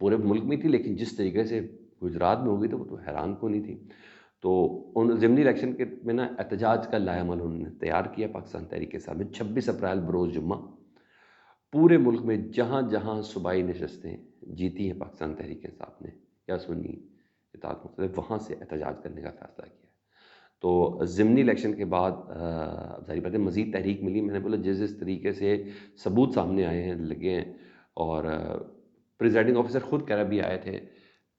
پورے ملک میں تھی، لیکن جس طریقے سے گجرات میں ہوگی تو وہ تو حیران کونی تھی. تو ان ضمنی الیکشن کے میں نا احتجاج کا لائحہ عمل انہوں نے تیار کیا پاکستان تحریک انصاف میں. 26 اپریل بروز جمعہ پورے ملک میں جہاں جہاں صوبائی نشستیں جیتی ہیں پاکستان تحریک انصاف نے یا سنی اتحاد مختلف، وہاں سے احتجاج کرنے کا فیصلہ کیا. تو ضمنی الیکشن کے بعد اب ظاہر بات ہے مزید تحریک ملی. میں نے بولا جس طریقے سے ثبوت سامنے آئے ہیں لگے ہیں، اور پریزائڈنگ آفیسر خود کہہ رہا بھی آئے تھے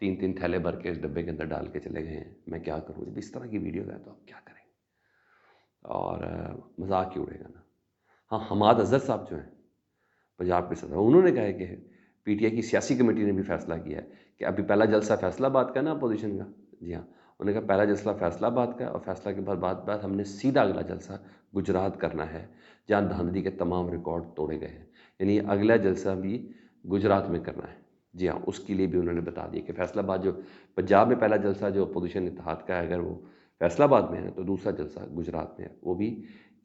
3 تھیلے بھر کے اس ڈبے کے اندر ڈال کے چلے گئے ہیں. میں کیا کروں جب اس طرح کی ویڈیوز آئے تو آپ کیا کریں گے؟ اور مذاق کیوں اڑے گا نا. ہاں، حماد اظہر صاحب جو ہیں پنجاب کے صدر، انہوں نے کہا ہے کہ پی ٹی آئی کی سیاسی کمیٹی نے بھی فیصلہ کیا ہے کہ ابھی پہلا جلسہ فیصلہ آباد کا نا اپوزیشن کا. جی ہاں، انہوں نے کہا پہلا جلسہ فیصلہ آباد کا، اور فیصلہ کے بعد ہم نے سیدھا اگلا جلسہ گجرات کرنا ہے جہاں دھاندلی کے تمام ریکارڈ توڑے گئے ہیں. یعنی اگلا جلسہ بھی گجرات میں کرنا ہے. جی ہاں، اس کے لیے بھی انہوں نے بتا دیا کہ فیصلہ آباد جو پنجاب میں پہلا جلسہ جو اپوزیشن اتحاد کا ہے، اگر وہ فیصلہ آباد میں ہے تو دوسرا جلسہ گجرات میں ہے، وہ بھی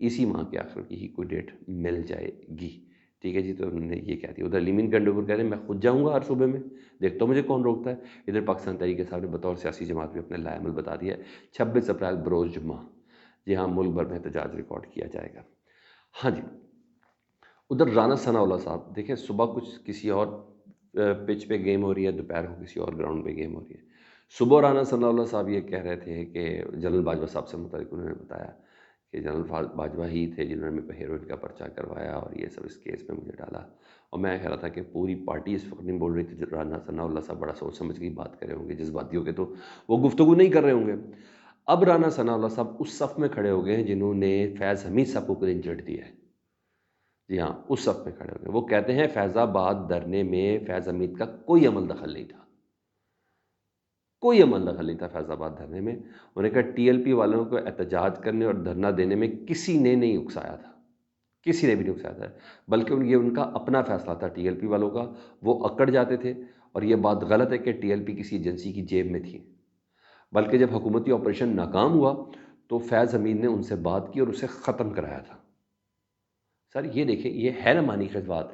اسی ماہ کے آخر کی ہی کوئی ڈیٹ مل جائے گی. ٹھیک ہے جی. تو انہوں نے یہ کہہ دیا. ادھر لیمن کنڈوور کہہ رہے ہیں میں خود جاؤں گا ہر صوبے میں، دیکھتا ہوں مجھے کون روکتا ہے. ادھر پاکستان تحریک انصاف نے بطور سیاسی جماعت بھی اپنے لائحہ عمل بتا دیا ہے 26 اپریل بروز جمعہ. جی ہاں، ملک بھر میں احتجاج ریکارڈ کیا جائے گا. ہاں جی. ادھر رانا ثناء اللہ صاحب دیکھیں، صبح کچھ کسی اور پچ پہ گیم ہو رہی ہے، دوپہر کو کسی اور گراؤنڈ پہ گیم ہو رہی ہے. صبح رانا ثناء اللہ صاحب یہ کہہ رہے تھے کہ جنرل باجوہ صاحب سے متعلق انہوں نے بتایا کہ جنرل باجوہ ہی تھے جنہوں نے میرے پہ ہیروئن کا پرچہ کروایا اور یہ سب اس کیس میں مجھے ڈالا. اور میں کہہ رہا تھا کہ پوری پارٹی اس وقت نہیں بول رہی تھی. رانا ثناء اللہ صاحب بڑا سوچ سمجھ کے بات کر رہے ہوں گے، جذباتی ہو کے تو وہ گفتگو نہیں کر رہے ہوں گے. اب رانا ثناء اللہ صاحب اس صف میں کھڑے ہو گئے ہیں جنہوں نے فیض حمید صاحب کو کلین چٹ دیا ہے. جی ہاں، اس صف میں کھڑے ہو گئے. وہ کہتے ہیں فیض آباد دھرنے میں فیض حمید کا کوئی عمل دخل نہیں تھا، کوئی عمل دخل نہیں تھا فیض آباد دھرنے میں. انہوں نے کہا ٹی ایل پی والوں کو احتجاج کرنے اور دھرنا دینے میں کسی نے نہیں اکسایا تھا، کسی نے بھی نہیں اکسایا تھا، بلکہ یہ ان کا اپنا فیصلہ تھا ٹی ایل پی والوں کا. وہ اکڑ جاتے تھے. اور یہ بات غلط ہے کہ ٹی ایل پی کسی ایجنسی کی جیب میں تھی، بلکہ جب حکومتی آپریشن ناکام ہوا تو فیض حمید نے ان سے بات کی اور اسے ختم کرایا تھا. سر یہ دیکھیں، یہ ہے نا معنی خیز بات.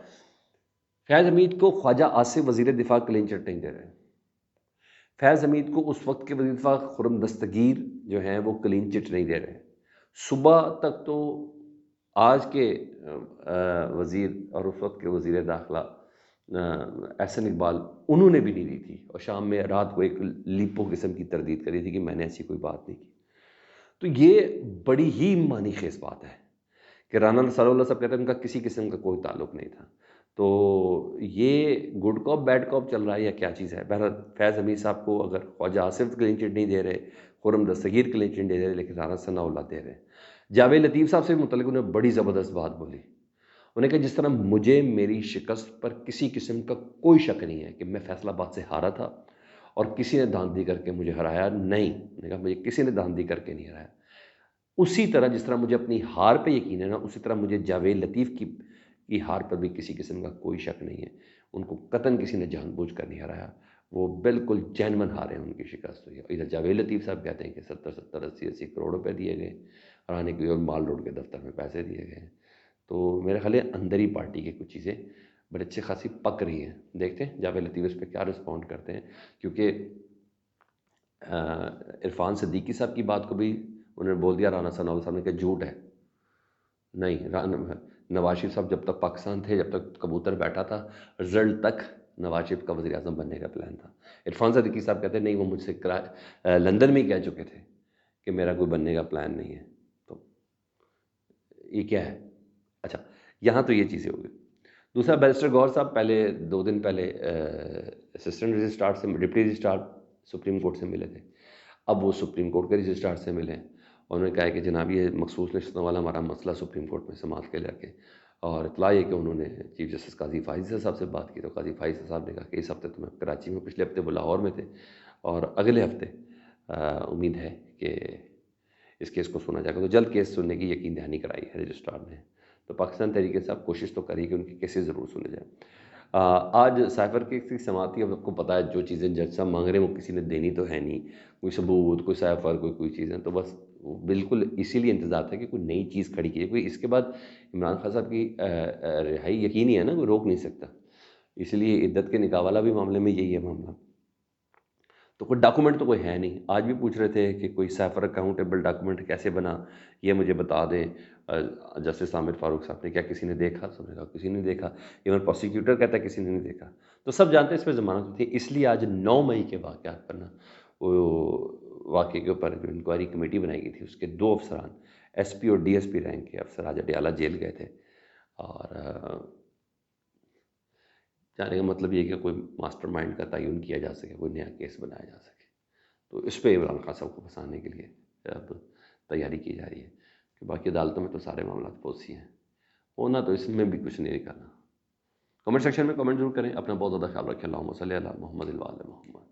فیض حمید کو خواجہ آصف وزیر دفاع کلین چٹ نہیں دے رہے. فیض حمید کو اس وقت کے وزیر دفاع خرم دستگیر جو ہیں وہ کلین چٹ نہیں دے رہے. صبح تک تو آج کے وزیر اور اس وقت کے وزیر داخلہ احسن اقبال انہوں نے بھی نہیں دی تھی، اور شام میں رات کو ایک لیپو قسم کی تردید کری تھی کہ میں نے ایسی کوئی بات نہیں کی. تو یہ بڑی ہی معنی خیز بات ہے کہ رانا ثناء اللہ صاحب کہتے ہیں ان کا کسی قسم کا کوئی تعلق نہیں تھا. تو یہ گڈ کاپ بیڈ کاپ چل رہا ہے یا کیا چیز ہے؟ بہرحال فیض حمید صاحب کو اگر خواجہ آصف کلین چٹ نہیں دے رہے، خرم دستگیر کلین چٹ نہیں دے رہے، لیکن رانا ثناء اللہ دے رہے ہیں. جاوید لطیف صاحب سے متعلق انہوں نے بڑی زبردست بات بولی. انہوں نے کہا جس طرح مجھے میری شکست پر کسی قسم کا کوئی شک نہیں ہے کہ میں فیصلہ آباد سے ہارا تھا اور کسی نے دھاندلی کر کے مجھے ہرایا نہیں. انہوں نے کہا مجھے کسی نے دھاندلی کر کے نہیں ہرایا. اسی طرح جس طرح مجھے اپنی ہار پہ یقین ہے نا، اسی طرح مجھے جاوید لطیف کی ہار پر بھی کسی قسم کا کوئی شک نہیں ہے. ان کو قطعاً کسی نے جان بوجھ کر نہیں ہرایا، وہ بالکل جینون ہارے ہیں، ان کی شکست ہوئی. ادھر جاوید لطیف صاحب کہتے ہیں کہ 70 80 کروڑ روپے دیے گئے اور آنے کے اور مال روڈ کے دفتر میں پیسے دیے گئے. تو میرے خیال ہے اندر ہی پارٹی کی کچھ چیزیں بڑے اچھے خاصی پک رہی ہیں. دیکھتے ہیں جاوید لطیف اس پہ کیا رسپونڈ کرتے ہیں، کیونکہ عرفان صدیقی صاحب کی بات کو بھی انہوں نے بول دیا رانا ثناء اللہ صاحب نے کہ جھوٹ ہے. نہیں، نواز شریف صاحب جب تک پاکستان تھے، جب تک کبوتر بیٹھا تھا، رزلٹ تک نواز شریف کا وزیر اعظم بننے کا پلان تھا. عرفان صدیقی صاحب کہتے ہیں نہیں، وہ مجھ سے لندن میں ہی کہہ چکے تھے کہ میرا کوئی بننے کا پلان نہیں ہے. تو یہ کیا ہے؟ اچھا، یہاں تو یہ چیزیں ہو گئی. دوسرا، بیرسٹر گوہر صاحب پہلے 2 دن پہلے اسسٹنٹ رجسٹرار سے، ڈپٹی رجسٹرار سپریم کورٹ سے ملے تھے. اب وہ سپریم کورٹ کے رجسٹرار سے ملے ہیں. انہوں نے کہا ہے کہ جناب یہ مخصوص نشستوں والا ہمارا مسئلہ سپریم کورٹ میں سماعت کے لے کے، اور اطلاع یہ کہ انہوں نے چیف جسٹس قاضی فائز صاحب سے بات کی. تو قاضی فائز صاحب نے کہا کہ اس ہفتے تو میں کراچی میں، پچھلے ہفتے وہ لاہور میں تھے، اور اگلے ہفتے امید ہے کہ اس کیس کو سنا جائے گا. تو جلد کیس سننے کی یقین دہانی کرائی ہے رجسٹرار نے. تو پاکستان تحریک انصاف کوشش تو کری کہ ان کے کیسز ضرور سنے جائیں. آج سائفر کیس کی سماعت تھی. اب آپ کو پتہ ہے جو چیزیں جج صاحب مانگ رہے ہیں وہ کسی نے دینی تو ہے نہیں، کوئی ثبوت، کوئی سائفر، کوئی چیزیں. تو بس بالکل اسی لیے انتظار تھا کہ کوئی نئی چیز کھڑی کی جائے. کوئی اس کے بعد عمران خان صاحب کی رہائی یقینی ہے نا، کوئی روک نہیں سکتا. اس لیے عدت کے نکاح والا بھی معاملے میں یہی ہے معاملہ. تو کوئی ڈاکومنٹ تو کوئی ہے نہیں. آج بھی پوچھ رہے تھے کہ کوئی سیفر اکاؤنٹیبل ڈاکومنٹ کیسے بنا، یہ مجھے بتا دیں. جسٹس عامر فاروق صاحب نے کیا کسی نے دیکھا؟ سب نے کہا کسی نے دیکھا. ایون پروسیکیوٹر کہتا ہے کسی نے نہیں دیکھا. تو سب جانتے ہیں اس پہ ضمانت تھی. اس لیے آج 9 مئی کے واقعات پر نا وہ واقعے کے اوپر جو انکوائری کمیٹی بنائی گئی تھی، اس کے 2 افسران ایس پی اور ڈی ایس پی رینک کے افسر آج اڈیالہ جیل گئے تھے. اور جانے کا مطلب یہ کہ کوئی ماسٹر مائنڈ کا تعین کیا جا سکے، کوئی نیا کیس بنایا جا سکے. تو اس پہ عمران خان صاحب کو پھنسانے کے لیے اب تیاری کی جا رہی ہے. کہ باقی عدالتوں میں تو سارے معاملات پوسی ہیں، ہونا تو اس میں بھی کچھ نہیں کرنا. کمنٹ سیکشن میں کمنٹ ضرور کریں. اپنا بہت زیادہ خیال رکھیں. اللہم صلی علی محمد وعلی محمد.